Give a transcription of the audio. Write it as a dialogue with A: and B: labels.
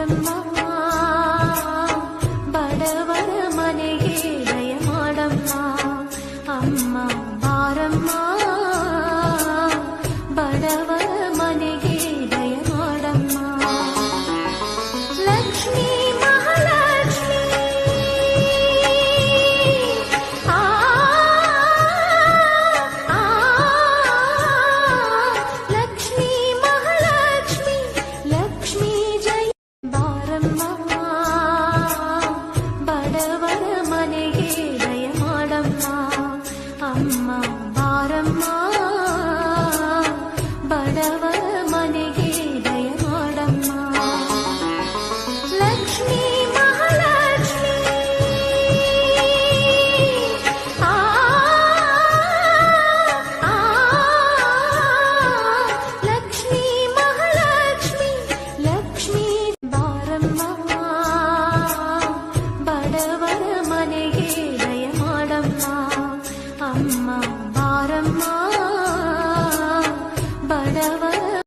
A: ಬಾರಮ್ಮ ಬಡವರ ಮನೆಗೆ ದಯ ಮಾಡಮ್ಮ ಅಮ್ಮ ಬಾರಮ್ಮ ಬಡವರ ಮನೆಗೆ ದಯ ಮಾಡಮ್ಮ ಲಕ್ಷ್ಮೀ ಮಹಾಲಕ್ಷ್ಮಿ ಲಕ್ಷ್ಮೀ ಮಹಾಲಕ್ಷ್ಮಿ ಲಕ್ಷ್ಮೀ ಜಯ ಬಾರಮ್ಮ ಬಡವರ ಮನೆಗೆ ದಯ ಮಾಡಮ್ಮ ಅಮ್ಮ ಬಾರಮ್ಮ ಬಡವರ ಮನೆಗೆ ದಯ ಮಾಡಮ್ಮ ಲಕ್ಷ್ಮೀ ಮಹಾಲಕ್ಷ್ಮಿ ಲಕ್ಷ್ಮೀ ಮಹಾಲಕ್ಷ್ಮಿ ಲಕ್ಷ್ಮೀ ಬಾರಮ್ಮ